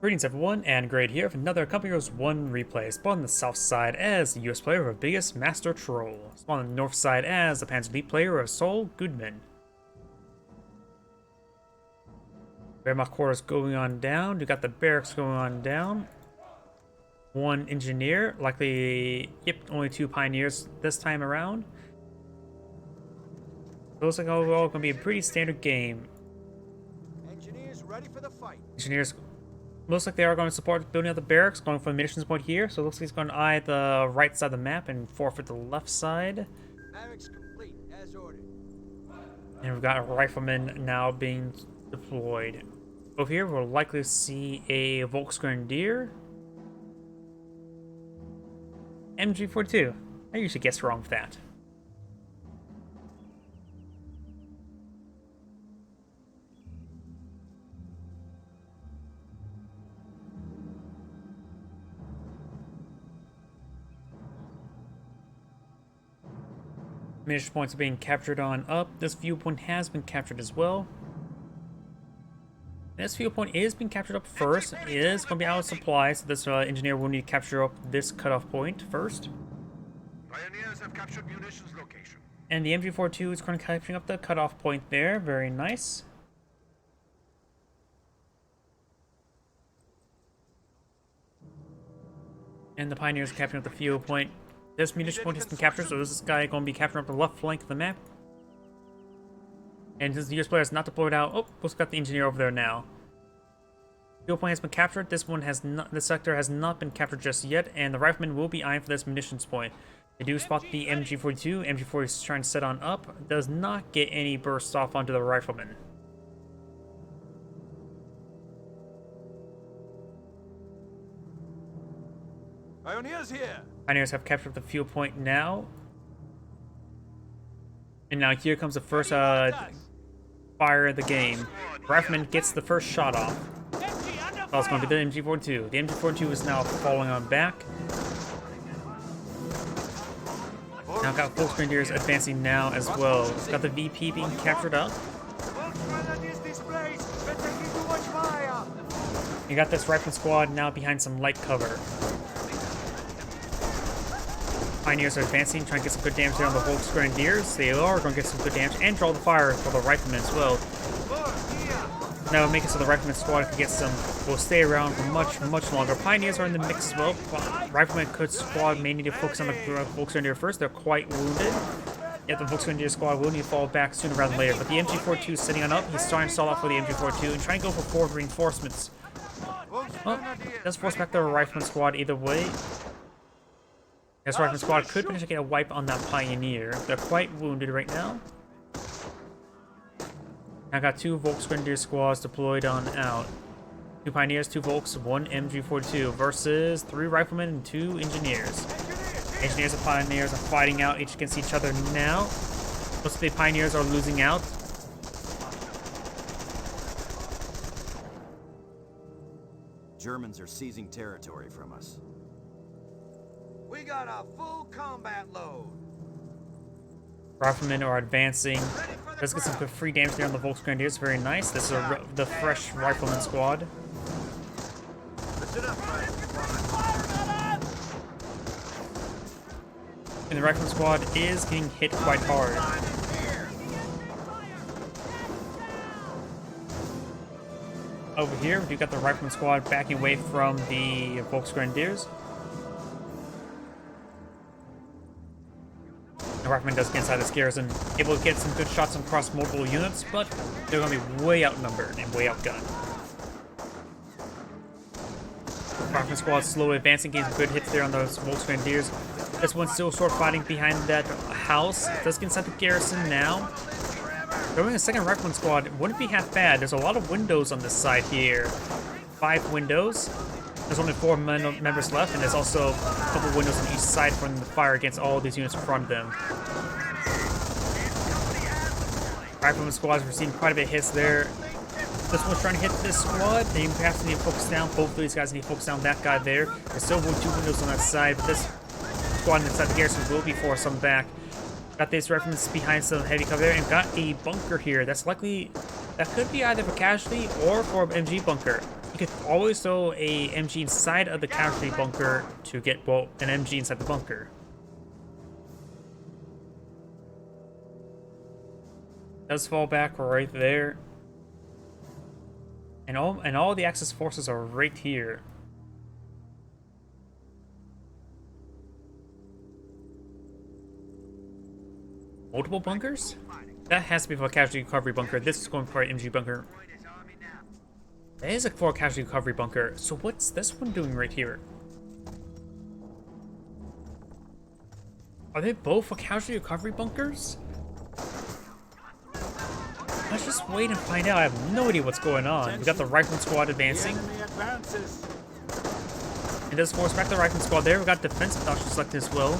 Greetings everyone, and Grade here with another Company Heroes 1 replay. Spawn on the south side as the US player of biggest Master Troll. Spawn on the north side as the Panzer Elite player of Saul, Goodman. Wehrmacht quarters going on down. We got the barracks going on down. One engineer, likely, yep, only two pioneers this time around. Looks like overall going to be a pretty standard game. Engineers ready for the fight. Engineers looks like they are going to support building out the barracks, going for the munitions point here. So it looks like he's going to eye the right side of the map and forfeit the left side. Barracks complete, as ordered. And we've got a rifleman now being deployed. Over here, we'll likely see a Volksgrenadier. MG42. I usually guess wrong with that. Munition points are being captured on up. This viewpoint has been captured as well. This viewpoint is being captured up first. It is going to be out of supply, so this engineer will need to capture up this cutoff point first. Pioneers have captured munitions location. And the MG42 is currently capturing up the cutoff point there. Very nice. And the Pioneers are capturing up the fuel point. This munition point has been captured, so this is guy going to be capturing up the left flank of the map. And since the US player is not deployed out, oh, we've got the engineer over there now. Fuel point has been captured. This one has not. This sector has not been captured just yet, and the rifleman will be eyeing for this munitions point. They do spot the MG42. MG40 is trying to set on up. Does not get any bursts off onto the rifleman. Pioneers here. Pioneers have captured the fuel point now. And now here comes the first fire of the game. Rifleman gets the first shot off. Oh, it's going to be the MG42. The MG42 is now falling on back. Now got Volksgrenadiers advancing now as well. Got the VP being captured up. You got this rifleman squad now behind some light cover. Pioneers are advancing, trying to get some good damage there on the Volksgrenadiers. They are going to get some good damage and draw the fire for the riflemen as well. Now make it so the rifleman squad can get some, will stay around for much longer. Pioneers are in the mix as well. Rifleman squad may need to focus on the Volksgrenadier first. They're quite wounded. Yet the Volksgrenadier squad will need to fall back sooner rather than later. But the MG42 is sitting on up. He's starting to stall off for the MG42 and trying to go for forward reinforcements. Well, does force back the rifleman squad either way. This rifleman squad could potentially get a wipe on that Pioneer. They're quite wounded right now. I got two Volksgrenadier squads deployed on out. Two Pioneers, two Volks, one MG42 versus three Riflemen and two Engineers. Engineers and Pioneers are fighting out each against each other now. Most of the Pioneers are losing out. Germans are seizing territory from us. We got a full combat load. Riflemen are advancing. Let's get some good free damage there on the Volksgrenadiers. Very nice. This is the fresh Rifleman squad. And the Rifleman squad is getting hit quite hard. Over here, we got the Rifleman squad backing away from the Volksgrenadiers. The Rifleman does get inside this garrison, able to get some good shots across multiple units, but they're going to be way outnumbered and way outgunned. The Rifleman squad slowly advancing, getting some good hits there on those Volksgrenadiers. This one's still sort of fighting behind that house. Does get inside the garrison now. Throwing a second Rifleman squad wouldn't be half bad. There's a lot of windows on this side here. 5 windows. There's only 4 members left, and there's also a couple windows on each side from the fire against all of these units in front of them. Rifleman squads are receiving quite a bit of hits there. This one's trying to hit this squad. They perhaps need to focus down. Both of these guys need to focus down that guy there. There's still 2 windows on that side, but this squad inside the garrison will be forced some back. Got these riflemen behind some heavy cover there, and got a bunker here. That's likely, that could be either for casualty or for MG bunker. You could always throw a MG inside of the casualty bunker to get, well, an MG inside the bunker. Does fall back right there. And all the Axis forces are right here. Multiple bunkers? That has to be for a casualty recovery bunker. This is going for an MG bunker. That is for a casualty recovery bunker. So what's this one doing right here? Are they both for casualty recovery bunkers? Let's just wait and find out. I have no idea what's going on. We got the Rifleman Squad advancing. It does force back the Rifleman Squad there. We got Defense Production selected as well,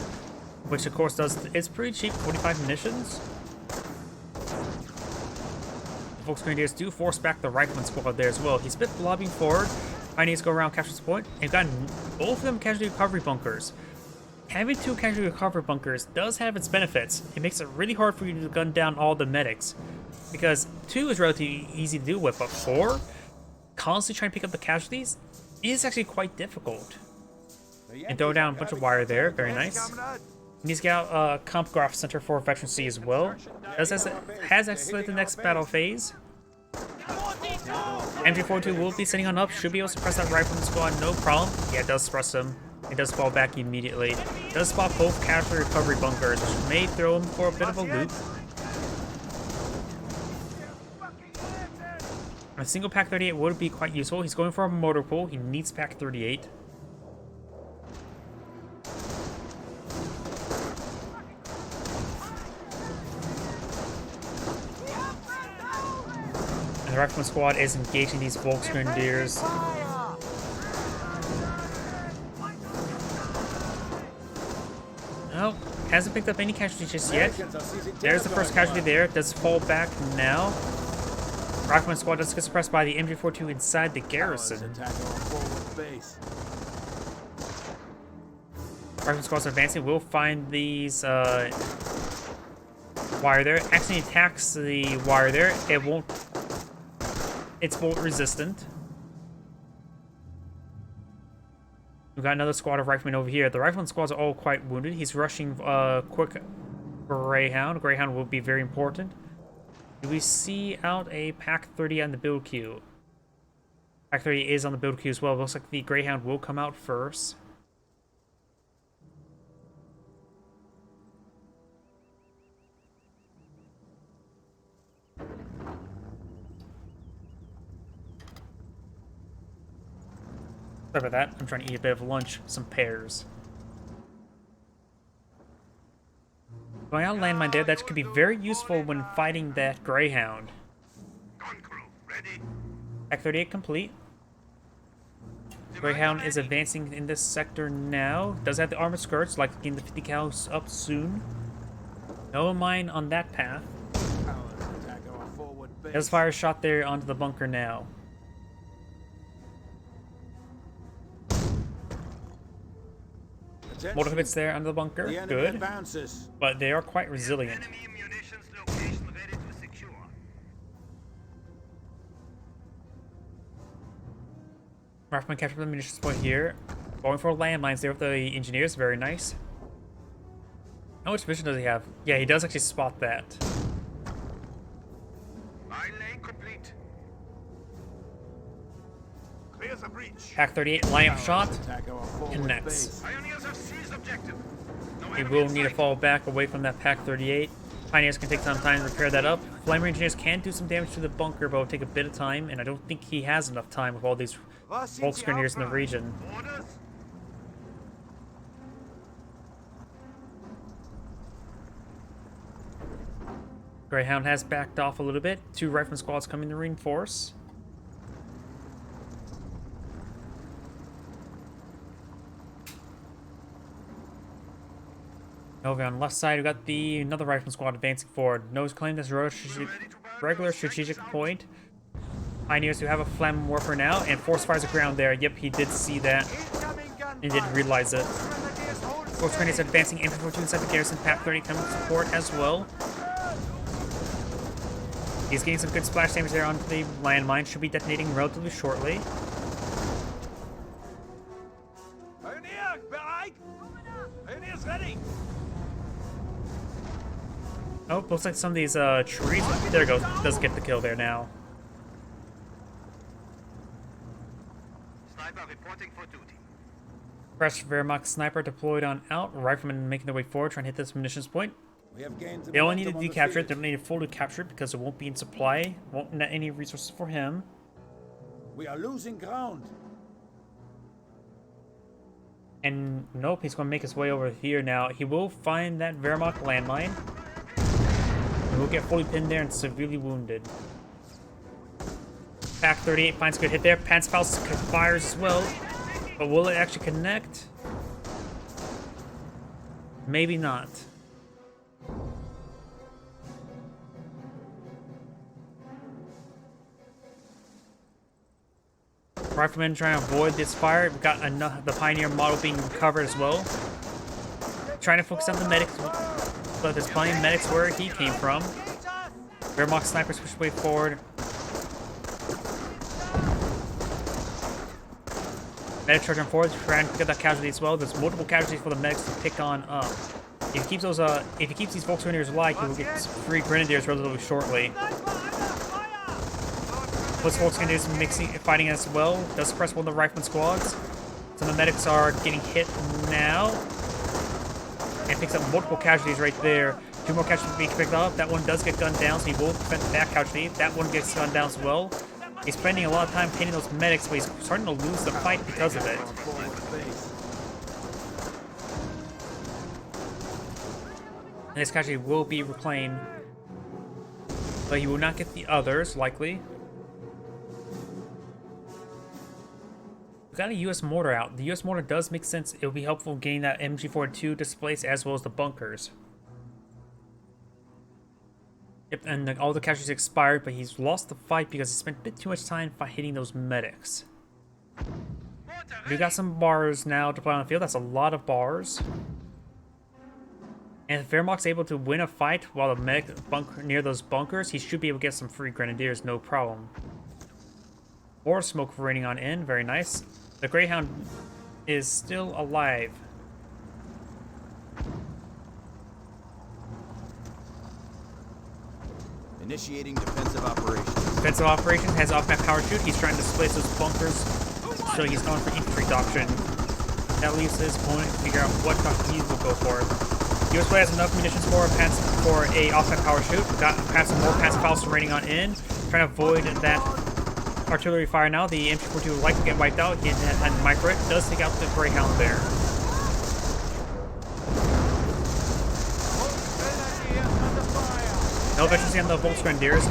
which of course does, it's pretty cheap, 45 munitions. The Volks Grenadiers do force back the Rifleman Squad there as well. He's a bit lobbying forward. Pioneers go around capture this point. And got both of them casualty recovery bunkers. Having 2 casualty recovery bunkers does have its benefits. It makes it really hard for you to gun down all the medics, because 2 is relatively easy to deal with, but 4, constantly trying to pick up the casualties, is actually quite difficult. And throw down a bunch of wire there, very nice. He needs to get out a Comp Graph Center for Veteran C as well. Has access to the next battle phase. MG42 will be sitting on up, should be able to suppress that Rifleman Squad, no problem. Yeah, it does suppress him. It does fall back immediately. It does spot both casualty recovery bunkers, which may throw him for a bit of a loop. A single Pack 38 would be quite useful. He's going for a motor pool. He needs Pack 38. And the Rifleman Squad is engaging these Volks Grenadiers. No, hasn't picked up any casualties just yet. There's the first casualty there. It does fall back now. Rifleman Squad does get suppressed by the MG42 inside the garrison. Rifleman Squad's advancing. Will find these wire there. Accidentally attacks the wire there. It won't. It's bolt resistant. We've got another squad of riflemen over here. The Rifleman Squads are all quite wounded. He's rushing quick Greyhound. Greyhound will be very important. Do we see out a Pack 30 on the build queue? Pack 30 is on the build queue as well. Looks like the Greyhound will come out first. Sorry about that. I'm trying to eat a bit of lunch. Some pears. Going out landmine there, that could be very useful when fighting that Greyhound. Pack 38 complete. Greyhound is advancing in this sector now. Does have the armored skirts, like getting the 50 cals up soon. No mine on that path. Does fire a shot there onto the bunker now. Multiple hits there under the bunker. Good. But they are quite resilient. Rifleman captured the munitions point here. Going for landmines there with the engineers. Very nice. How much vision does he have? Yeah, he does actually spot that. Pack 38 line-up shot connects. He will need to fall back away from that Pack 38. Pioneers can take some time to repair that up. Flame engineers can do some damage to the bunker, but it'll take a bit of time, and I don't think he has enough time with all these Volks Grenadiers in the region. Greyhound has backed off a little bit. 2 Rifleman Squads coming to reinforce. Over on the left side, we got another Rifleman Squad advancing forward. Nose claim this regular strategic point. Pioneers who have a flammable warfare now, and force fires the ground there. Yep, he did see that. He did realize it. Force grenadiers advancing infantry inside the garrison. Pack 30 coming to support as well. He's getting some good splash damage there onto the landmine. Should be detonating relatively shortly. Ready. Oh, looks like some of these trees. There we go. Does get the kill there now. Sniper reporting for duty. Fresh Wehrmacht sniper deployed on out. Riflemen making their way forward, trying to hit this munitions point. We have gained They only need to momentum on the decapture it. field. They don't need to fully capture it because it won't be in supply. Won't net any resources for him. We are losing ground. And nope, he's going to make his way over here now. He will find that Wehrmacht landmine. And will get fully pinned there and severely wounded. Pack 38 finds a good hit there. Panzerfaust fires as well. But will it actually connect? Maybe not. Riflemen trying to avoid this fire. We've got the Pioneer model being recovered as well. Trying to focus on the medics, but there's plenty of medics where he came from. Wehrmacht snipers push way forward. Medics charging forward, trying to pick up that casualty as well. There's multiple casualties for the medics to pick on up. If he keeps those, if he keeps these Volksgrenadiers alive, he will get 3 Grenadiers relatively shortly. Plus, Volksgrenadiers fighting as well. Does suppress one of the rifleman squads. Some of the medics are getting hit now. And picks up multiple casualties right there. 2 more casualties being picked up. That one does get gunned down, so he will prevent that casualty. That one gets gunned down as well. He's spending a lot of time hitting those medics, but he's starting to lose the fight because of it. And this casualty will be reclaimed. But he will not get the others, likely. We've got a US mortar out. The US mortar does make sense. It will be helpful getting that MG42 displaced as well as the bunkers. Yep, and all the casualties expired, but he's lost the fight because he spent a bit too much time hitting those medics. We got some bars now to play on the field. That's a lot of bars. And if Wehrmacht's able to win a fight while the medic near those bunkers, he should be able to get some free Grenadiers, no problem. More smoke raining on in, very nice. The Greyhound is still alive. Initiating defensive operations. Defensive operations has off-map power shoot. He's trying to displace those bunkers, so he's going for infantry doctrine. That leaves his opponent to figure out what doctrine he will go for. US play has enough munitions for a off-map power shoot. We've got perhaps some more Panzerfaust raining on in, trying to avoid that artillery fire now. The MG42 would like to get wiped out. He had micro it. Does take out the Greyhound there. No efficiency on the Volksgrenadiers.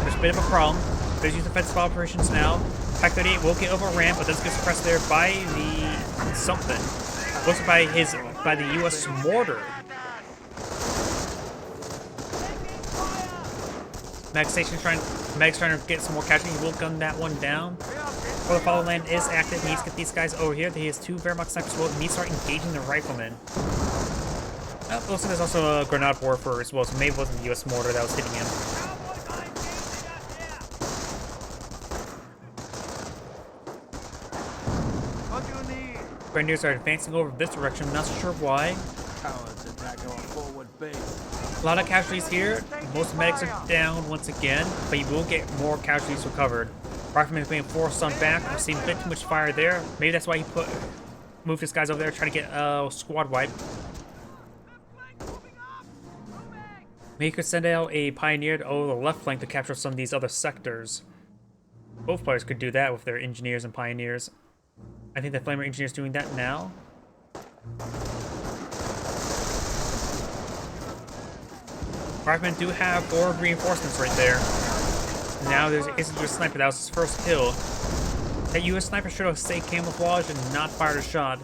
There's a bit of a problem. There's use defensive operations now. Pack 38 will get overran, but does get suppressed there by the something. Looks by the US mortar. Meg's trying to get some more casualty. He will gun that one down. While the Fatherland is active, he needs to get these guys over here. He has 2 Wehrmacht snipers. He needs to start engaging the riflemen. Looks like there's also a grenade warfare as well, so maybe it wasn't the US mortar that was hitting him. What do you need? Grenadiers are advancing over this direction, not sure why. Cowards attack our forward base. A lot of casualties here. Most medics are down once again, but you will get more casualties recovered. Rifleman is being forced on back. We're seeing a bit too much fire there. Maybe that's why he moved his guys over there trying to get a squad wipe. Maybe he could send out a Pioneer over the left flank to capture some of these other sectors. Both players could do that with their engineers and pioneers. I think the Flamer engineer is doing that now. Riflemen do have 4 reinforcements right there. Now there's a US sniper. That was his first kill. That US sniper should have stayed camouflaged and not fired a shot.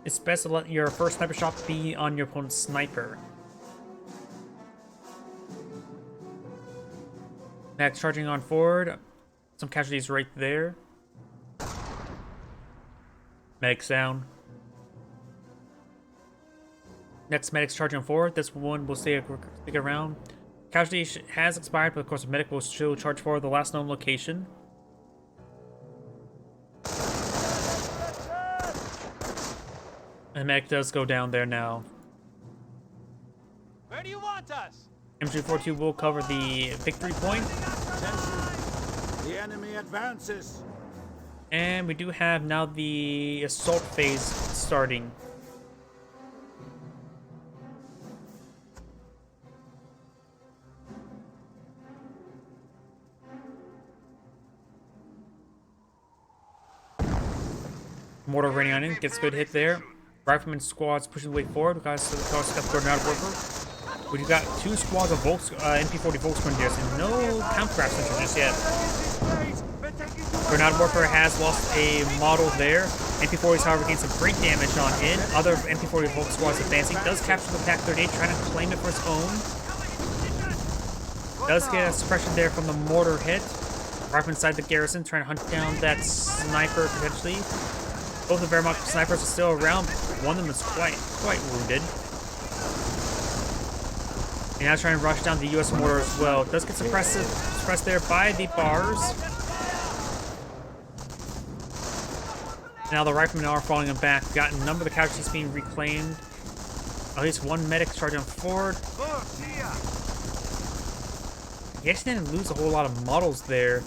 It's best to let your first sniper shot be on your opponent's sniper. Max charging on forward. Some casualties right there. Medics down. Next medic's charging forward. This one will stick around. Casualty has expired, but of course the medic will still charge forward the last known location. And the medic does go down there now. Where do you want us? MG42 will cover the victory point. Attention. The enemy advances. And we do have now the assault phase starting. Mortar raining on in, gets a good hit there. Rifleman squads pushing the way forward because of the Grenade Worker. We got 2 squads of MP40 Volksgrenadiers and no count craft center just yet. Grenade Warfare has lost a model there. MP40s, however, gained some great damage on in. Other MP40 Volk squads advancing. Does capture the PAC-38, trying to claim it for its own. Does get a suppression there from the mortar hit. Right inside the garrison, trying to hunt down that sniper potentially. Both the Wehrmacht snipers are still around. One of them is quite wounded. And now trying to rush down the US mortar as well. Does get suppressed there by the bars. Now the riflemen are falling back. We've got a number of the casualties being reclaimed. At least one medic charging forward. He actually didn't lose a whole lot of models there.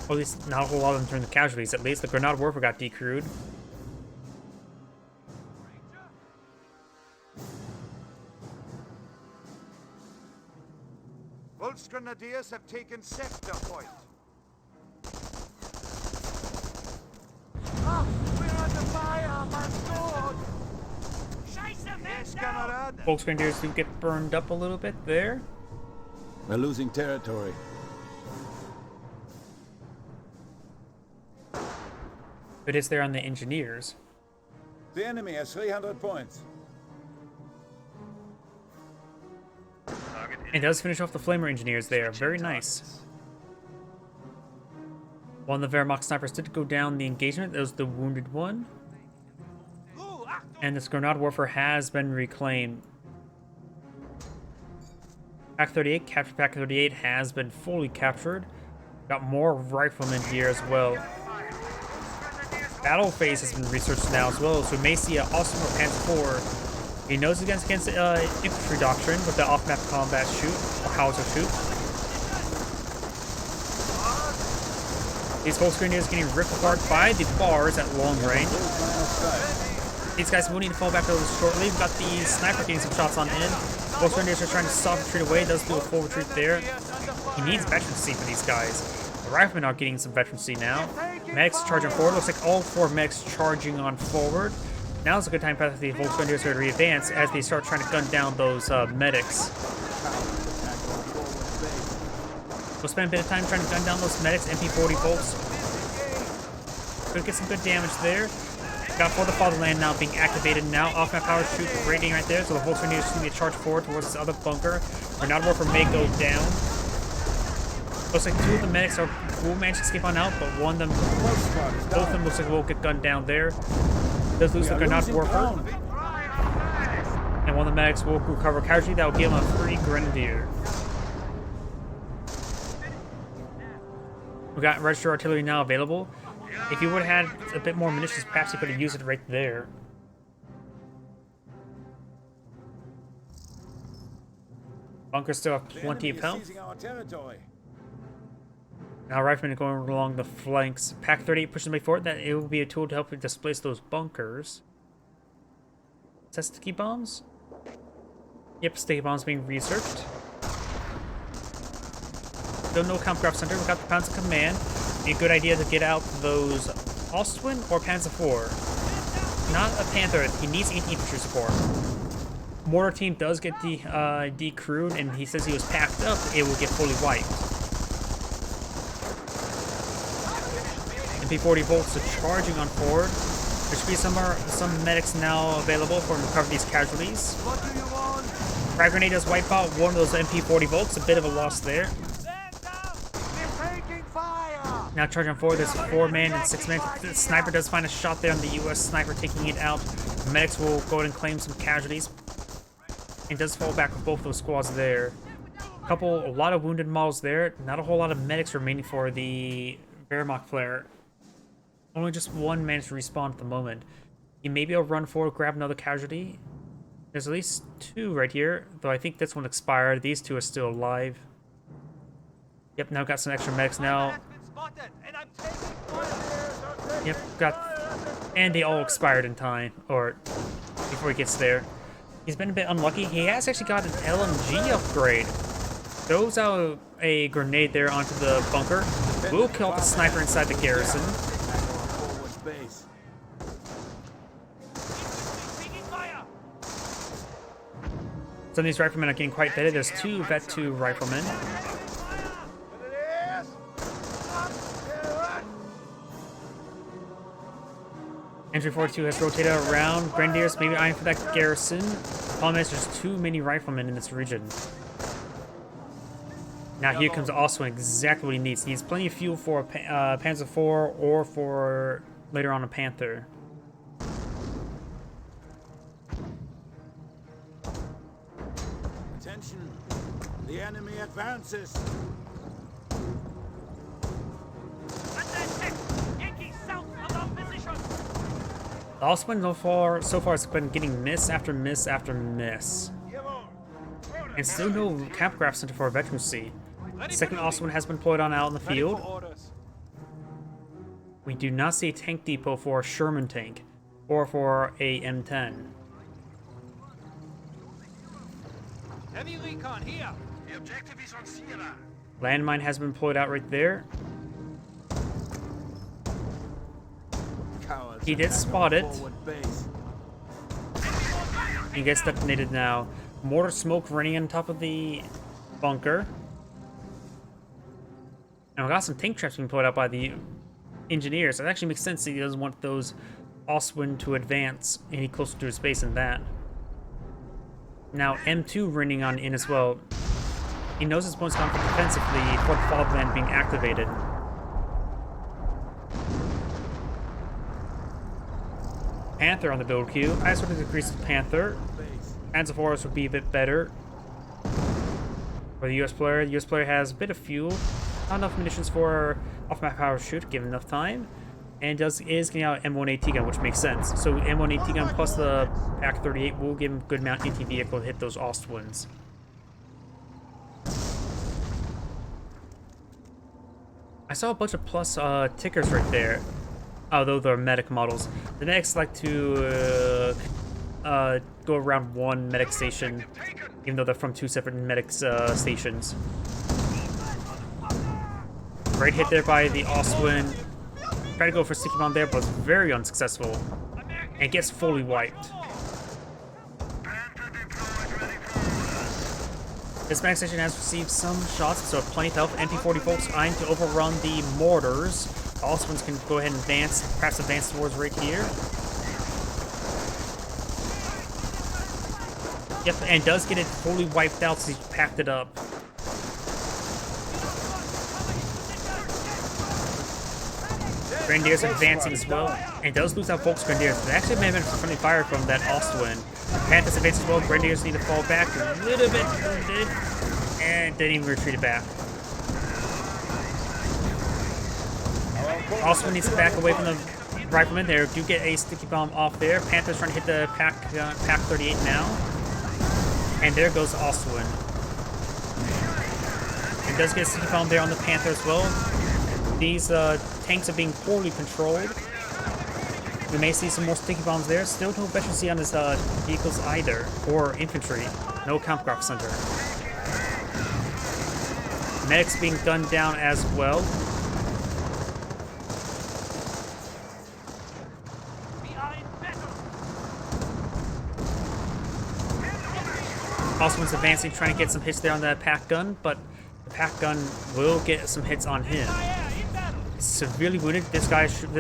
Or at least not a whole lot of them turned to casualties. At least the Grenade Warfare got decrewed. Volksgrenadiers have taken sector point. Ah, we're under fire, my sword! Yes, Kamerad. Volksgrenadiers do get burned up a little bit there. We're losing territory. But it's there on the engineers. The enemy has 300 points. And does finish off the Flamer engineers there. Very nice. One of the Wehrmacht snipers did go down the engagement. That was the wounded one. And this Grenade Warfare has been reclaimed. PAC-38, captured PAC-38 has been fully captured. Got more riflemen here as well. Battle phase has been researched now as well, so we may see an Austin or Panzer IV. He knows against infantry doctrine with the off-map combat shoot, or howitzer shoot. These Volksgrenadiers getting ripped apart by the bars at long range. These guys will need to fall back over shortly. We've got the sniper getting some shots on in. Volksgrenadiers are trying to soft retreat away. Does do a full retreat there. He needs veterancy for these guys. The riflemen are getting some veterancy now. Medics charging forward. Looks like all 4 medics charging on forward. Now's a good time for the Volksgrenadiers to re-advance as they start trying to gun down those medics. We'll spend a bit of time trying to gun down those medics. MP40 Volks. Could get some good damage there. Got For the Fatherland now being activated now. Off-map power shoot rating right there. So the Volksgrenadiers need to charge forward towards this other bunker. Grenade Warfare may go down. Looks like 2 of the medics will manage to escape on out, but one of them, both of them looks like will get gunned down there. Does lose the Grenade Warfare. And one of the medics will recover casualty. That will give him a free Grenadier. We got register artillery now available. If you would have had a bit more munitions, perhaps you could have used it right there. Bunkers still have plenty of health. Now riflemen are going along the flanks. PAC-38 pushes way forward. That it will be a tool to help displace those bunkers. Is that sticky bombs? Yep, sticky bombs being researched. Still no Kampfkraft Center. We got the Panzer Command. Be a good idea to get out those Ostwind or Panzer IV. Not a Panther. He needs infantry support. Mortar team does get decrewed, and he says he was packed up. It will get fully wiped. MP40 Volts are charging on forward. There should be some medics now available for him to cover these casualties. Frag grenade does wipe out one of those MP40 Volts. A bit of a loss there. Now charging forward, there's 4-man and 6-man. The sniper does find a shot there on the US sniper, taking it out. The medics will go ahead and claim some casualties. And does fall back with both those squads there. A lot of wounded models there. Not a whole lot of medics remaining for the Wehrmacht flare. Only just 1 managed to respawn at the moment. He may be able to run forward, grab another casualty. There's at least 2 right here, though I think this one expired. These 2 are still alive. Yep, now got some extra medics now. Yep, and they all expired in time, or before he gets there. He's been a bit unlucky. He has actually got an LMG upgrade. Throws out a grenade there onto the bunker. Will kill the sniper inside the garrison. Some of these riflemen are getting quite better. There's 2 Vet 2 riflemen. Entry 42 has rotated around. Grenadiers maybe eyeing for that garrison. Problem is, there's too many riflemen in this region. Now here comes Oswin, exactly what he needs. He needs plenty of fuel for a Panzer IV or for later on a Panther. Attention! The enemy advances! The Oswin so far has been getting miss after miss after miss. And still no campcraft center for a veterancy. Second Oswin has been deployed on out in the field. We do not see a tank depot for a Sherman tank or for a M10. Heavy recon here. The objective is on Sierra. Landmine has been deployed out right there. Cowards He did attack spot our it. forward base. He gets detonated now. Mortar smoke running on top of the bunker. And we got some tank traps being put out by the engineers. It actually makes sense that he doesn't want those Oswin to advance any closer to his base than that. Now M2 running on in as well. He knows his opponent's gone for defensively for the Fatherland being activated. Panther on the build queue. I sort of decrease the Panther. Panzer IV would be a bit better for the US player. The US player has a bit of fuel, not enough munitions for off-map power shoot, given enough time, and is getting out M1AT gun, which makes sense. So M1AT gun plus the PAC-38 will give him a good amount of anti-vehicle to hit those Ostwinds. I saw a bunch of plus tickers right there, although they're medic models. The medics like to go around one medic station, even though they're from 2 separate medic stations. Great hit there by the Oswin. Tried to go for sticky bomb there, but was very unsuccessful, and gets fully wiped. This medic station has received some shots, so plenty of health. MP40 folks eyeing to overrun the mortars. Oswins can go ahead and advance, perhaps advance towards right here. Yep, and does get it fully wiped out since he packed it up. Grenadiers advancing as well, and does lose out Volk's Grenadiers. But actually may have been friendly fire from that Ostwin. Panthers advance as well. Grenadiers need to fall back a little bit wounded, and didn't even retreat it back. Ostwin needs to back away from the riflemen. There do get a sticky bomb off there. Panthers trying to hit the PAC-38 now. And there goes Oswin. It does get a sticky bomb there on the Panther as well. These tanks are being poorly controlled. We may see some more sticky bombs there. Still no veterancy on his vehicles either, or infantry. No Kampfkraft Center. Medics being gunned down as well. Oswin's advancing, trying to get some hits there on the pack gun, but the pack gun will get some hits on him. Severely wounded. This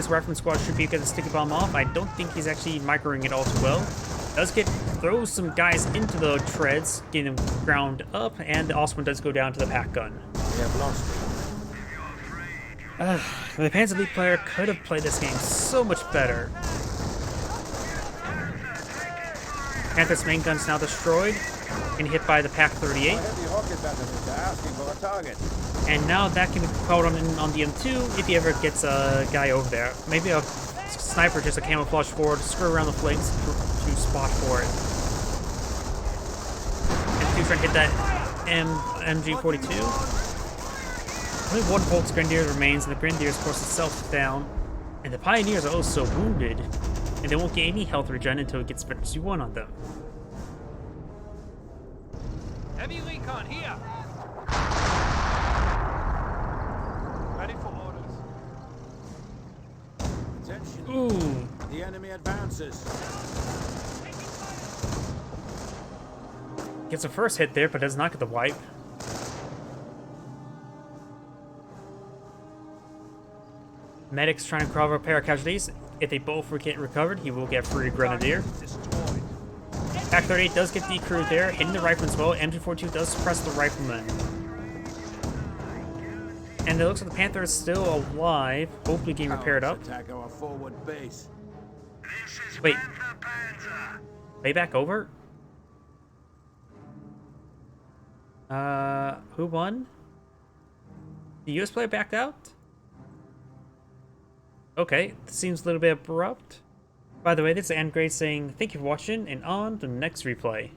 rifleman squad should be getting the sticky bomb off. I don't think he's actually microing it all too well. Does throws some guys into the treads, getting them ground up, and the Oswin does go down to the pack gun. We have lost it. The Panzer League player could have played this game so much better. Panther's main gun's now destroyed and hit by the PAC-38. And now that can be called on the M2 if he ever gets a guy over there. Maybe a sniper, just a camouflage forward, screw around the flanks to spot for it. MG42 trying to hit that MG42. Only one Volksgrenadier remains, and the Grenadiers force itself down. And the Pioneers are also wounded, and they won't get any health regen until it gets Victory 1 on them. Heavy recon here. Ready for orders. Attention. Ooh. The enemy advances. Gets a first hit there, but does not get the wipe. Medics trying to cover repair casualties. If they both get recovered, he will get free Grenadier. Destroyed. Pack 38 does get decrewed there, hitting the rifleman as well. MG42 does suppress the rifleman. And it looks like the Panther is still alive, hopefully getting repaired up. Attack our forward base. This is Wait. Panther Panzer. Way back over? Who won? The US player backed out? Okay, this seems a little bit abrupt. By the way, this is Andgrade saying thank you for watching, and on to the next replay.